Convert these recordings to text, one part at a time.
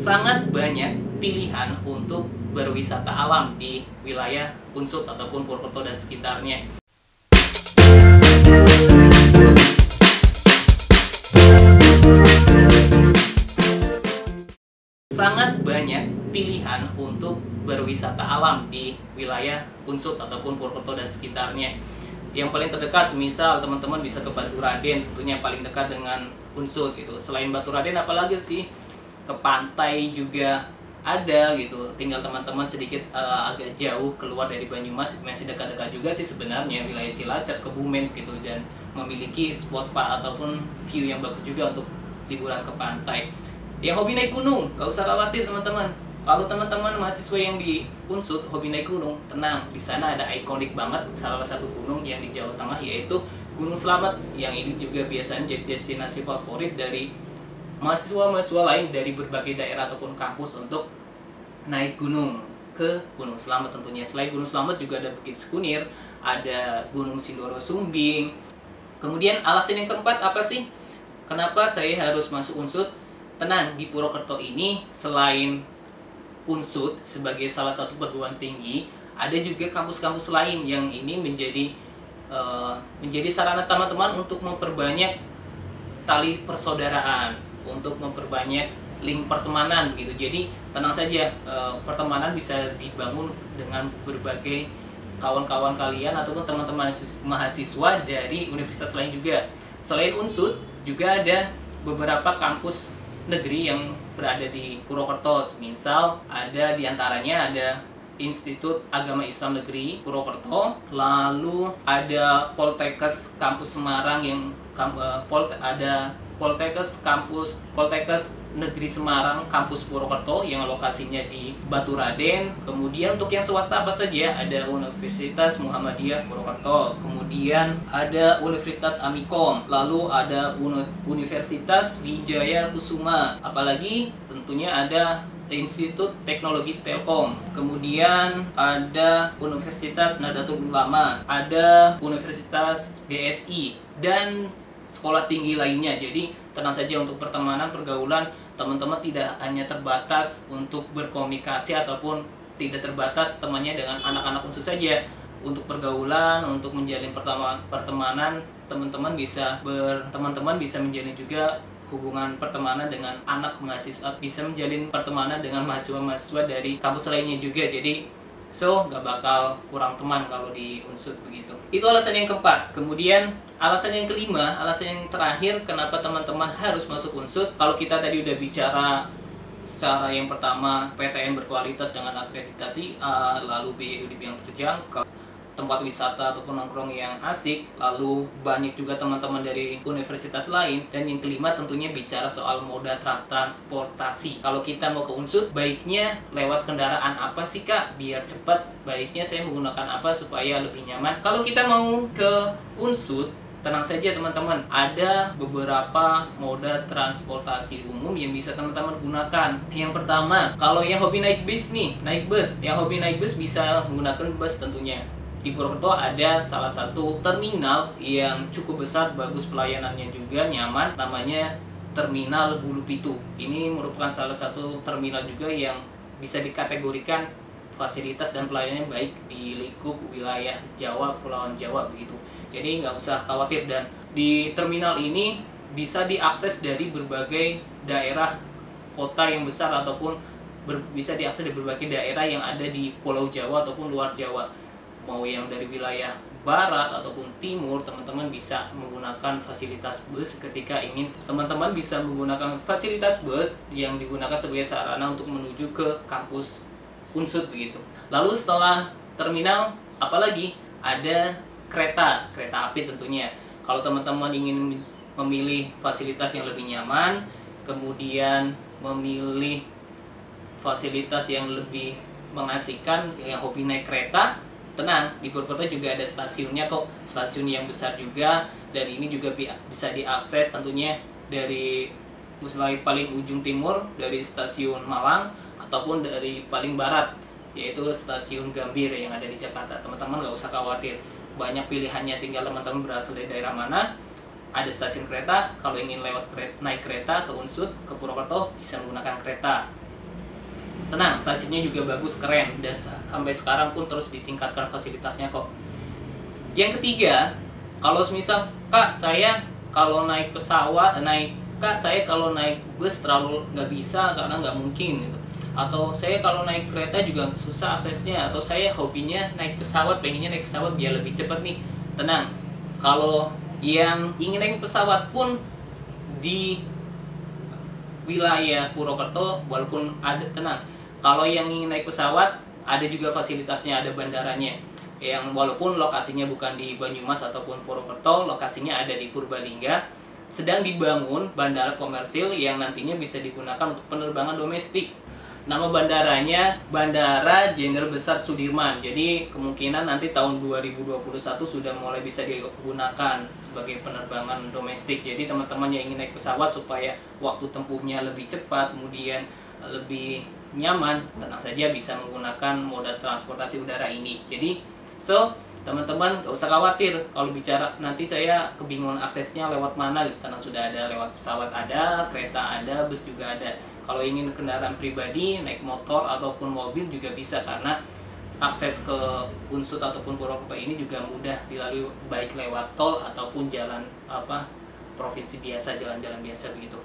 Sangat banyak pilihan untuk berwisata alam di wilayah Unsut ataupun Purwokerto dan sekitarnya. Sangat banyak pilihan untuk berwisata alam di wilayah Unsut ataupun Purwokerto dan sekitarnya. Yang paling terdekat, semisal teman-teman bisa ke Baturaden, tentunya paling dekat dengan Unsut gitu. Selain Baturaden, apalagi sih, ke pantai juga ada gitu. Tinggal teman-teman sedikit agak jauh keluar dari Banyumas, masih dekat-dekat juga sih sebenarnya wilayah Cilacap, Kebumen gitu, dan memiliki spot ataupun view yang bagus juga untuk liburan ke pantai. Yang hobi naik gunung, gak usah khawatir teman-teman. Kalau teman-teman mahasiswa yang di Unsut hobi naik gunung, tenang, di sana ada ikonik banget salah satu gunung yang di Jawa Tengah, yaitu Gunung Slamet. Yang ini juga biasanya jadi destinasi favorit dari mahasiswa-mahasiswa lain dari berbagai daerah ataupun kampus untuk naik gunung ke Gunung Slamet tentunya. Selain Gunung Slamet juga ada Bukit Sekunir, ada Gunung Sindoro Sumbing. Kemudian alasan yang keempat apa sih? Kenapa saya harus masuk Unsut? Tenang, di Purwokerto ini selain Unsut sebagai salah satu perguruan tinggi, ada juga kampus-kampus lain yang ini menjadi sarana teman-teman untuk memperbanyak tali persaudaraan, untuk memperbanyak link pertemanan begitu. Jadi tenang saja, pertemanan bisa dibangun dengan berbagai kawan-kawan kalian ataupun teman-teman mahasiswa dari universitas lain juga. Selain Unsut juga ada beberapa kampus negeri yang berada di Purwokerto. Misal ada diantaranya ada Institut Agama Islam Negeri Purwokerto, lalu ada Poltekkes Kampus Semarang yang ada Poltekkes Negeri Semarang Kampus Purwokerto yang lokasinya di Baturaden. Kemudian untuk yang swasta apa saja? Ada Universitas Muhammadiyah Purwokerto, kemudian ada Universitas Amikom, lalu ada Universitas Wijaya Kusuma, apalagi tentunya ada Institut Teknologi Telkom, kemudian ada Universitas Nahdlatul Ulama, ada Universitas BSI, dan sekolah tinggi lainnya. Jadi tenang saja, untuk pertemanan, pergaulan, teman-teman tidak hanya terbatas untuk berkomunikasi ataupun tidak terbatas temannya dengan anak-anak Unsut saja. Untuk pergaulan, untuk menjalin pertemanan, teman-teman bisa menjalin juga hubungan pertemanan dengan anak mahasiswa, bisa menjalin pertemanan dengan mahasiswa-mahasiswa dari kampus lainnya juga. Jadi gak bakal kurang teman kalau di Unsut begitu. Itu alasan yang keempat. Kemudian alasan yang kelima, alasan yang terakhir kenapa teman-teman harus masuk Unsut. Kalau kita tadi udah bicara secara yang pertama, PTN berkualitas dengan akreditasi A, lalu biaya hidup yang terjangkau, tempat wisata ataupun nongkrong yang asik, lalu banyak juga teman-teman dari universitas lain, dan yang kelima tentunya bicara soal moda transportasi. Kalau kita mau ke Unsut, baiknya lewat kendaraan apa sih Kak biar cepat? Baiknya saya menggunakan apa supaya lebih nyaman? Kalau kita mau ke Unsut, tenang saja teman-teman, ada beberapa moda transportasi umum yang bisa teman-teman gunakan. Yang pertama, kalau yang hobi naik bis nih, naik bus. Yang hobi naik bus bisa menggunakan bus tentunya. Di Purwokerto ada salah satu terminal yang cukup besar, bagus pelayanannya juga, nyaman, namanya Terminal Bulu Pitu. Ini merupakan salah satu terminal juga yang bisa dikategorikan fasilitas dan pelayanannya baik di lingkup wilayah Jawa, Pulauan Jawa begitu. Jadi nggak usah khawatir, dan di terminal ini bisa diakses dari berbagai daerah kota yang besar ataupun bisa diakses dari berbagai daerah yang ada di Pulau Jawa ataupun luar Jawa. Mau yang dari wilayah barat ataupun timur, teman-teman bisa menggunakan fasilitas bus ketika ingin. Teman-teman bisa menggunakan fasilitas bus yang digunakan sebagai sarana untuk menuju ke kampus Unsut begitu. Lalu setelah terminal, apalagi ada kereta api tentunya. Kalau teman-teman ingin memilih fasilitas yang lebih nyaman, kemudian memilih fasilitas yang lebih mengasihkan, yang hobi naik kereta, tenang, di Purwokerto juga ada stasiunnya kok, stasiun yang besar juga, dan ini juga bisa diakses tentunya dari mulai paling ujung timur dari stasiun Malang ataupun dari paling barat yaitu stasiun Gambir yang ada di Jakarta. Teman-teman nggak usah khawatir, banyak pilihannya, tinggal teman-teman berasal dari daerah mana. Ada stasiun kereta, kalau ingin naik kereta ke Unsut, ke Purwokerto bisa menggunakan kereta. Tenang, stasiunnya juga bagus, keren, dan sampai sekarang pun terus ditingkatkan fasilitasnya kok. Yang ketiga, kalau misal Kak, saya kalau naik pesawat, Kak, saya kalau naik bus terlalu nggak bisa karena nggak mungkin gitu. Atau saya kalau naik kereta juga susah aksesnya, atau saya hobinya naik pesawat, pengennya naik pesawat biar lebih cepat nih. Tenang, kalau yang ingin naik pesawat pun di wilayah Purwokerto, walaupun ada, tenang, kalau yang ingin naik pesawat ada juga fasilitasnya, ada bandaranya, yang walaupun lokasinya bukan di Banyumas ataupun Purwokerto, lokasinya ada di Purbalingga. Sedang dibangun bandara komersil yang nantinya bisa digunakan untuk penerbangan domestik. Nama bandaranya Bandara Jenderal Besar Sudirman. Jadi kemungkinan nanti tahun 2021 sudah mulai bisa digunakan sebagai penerbangan domestik. Jadi teman-teman yang ingin naik pesawat supaya waktu tempuhnya lebih cepat, kemudian lebih nyaman, tenang saja bisa menggunakan moda transportasi udara ini. Jadi teman-teman gak usah khawatir kalau bicara nanti saya kebingungan aksesnya lewat mana gitu. Tenang, sudah ada, lewat pesawat ada, kereta ada, bus juga ada. Kalau ingin kendaraan pribadi, naik motor ataupun mobil juga bisa, karena akses ke Unsut ataupun Purwokerto ini juga mudah dilalui, baik lewat tol ataupun jalan provinsi biasa, jalan-jalan biasa begitu.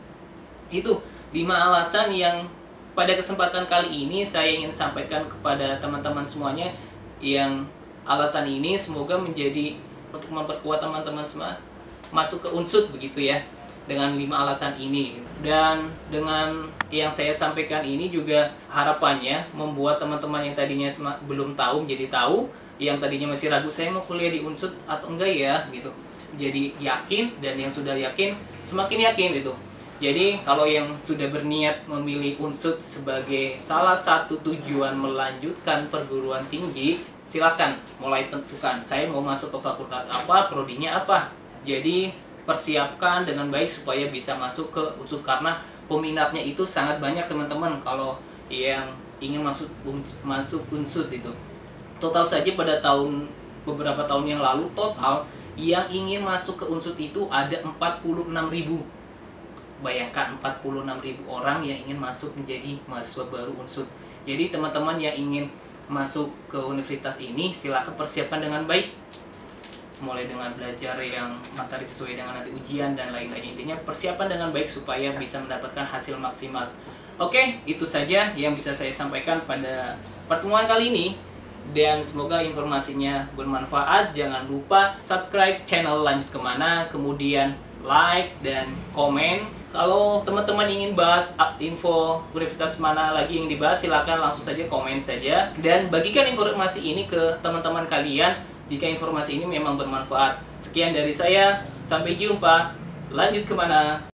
Itu 5 alasan yang pada kesempatan kali ini saya ingin sampaikan kepada teman-teman semuanya, yang alasan ini semoga menjadi untuk memperkuat teman-teman semua masuk ke Unsut begitu ya, dengan 5 alasan ini. Dan dengan yang saya sampaikan ini juga harapannya membuat teman-teman yang tadinya belum tahu menjadi tahu, yang tadinya masih ragu saya mau kuliah di Unsut atau enggak ya gitu, jadi yakin, dan yang sudah yakin semakin yakin gitu. Jadi kalau yang sudah berniat memilih Unsut sebagai salah satu tujuan melanjutkan perguruan tinggi, silakan mulai tentukan saya mau masuk ke fakultas apa, prodinya apa. Jadi persiapkan dengan baik supaya bisa masuk ke Unsut, karena peminatnya itu sangat banyak teman-teman. Kalau yang ingin masuk Unsut itu total saja pada beberapa tahun yang lalu, total yang ingin masuk ke Unsut itu ada 46.000. Bayangkan 46.000 orang yang ingin masuk menjadi mahasiswa baru Unsut. Jadi teman-teman yang ingin masuk ke universitas ini silakan persiapkan dengan baik, mulai dengan belajar yang materi sesuai dengan nanti ujian dan lain-lain. Intinya persiapan dengan baik supaya bisa mendapatkan hasil maksimal. Oke, itu saja yang bisa saya sampaikan pada pertemuan kali ini, dan semoga informasinya bermanfaat. Jangan lupa subscribe channel Lanjut Kemana, kemudian like dan komen. Kalau teman-teman ingin bahas info universitas mana lagi yang dibahas, silakan langsung saja komen saja, dan bagikan informasi ini ke teman-teman kalian jika informasi ini memang bermanfaat. Sekian dari saya, sampai jumpa. Lanjut Kemana.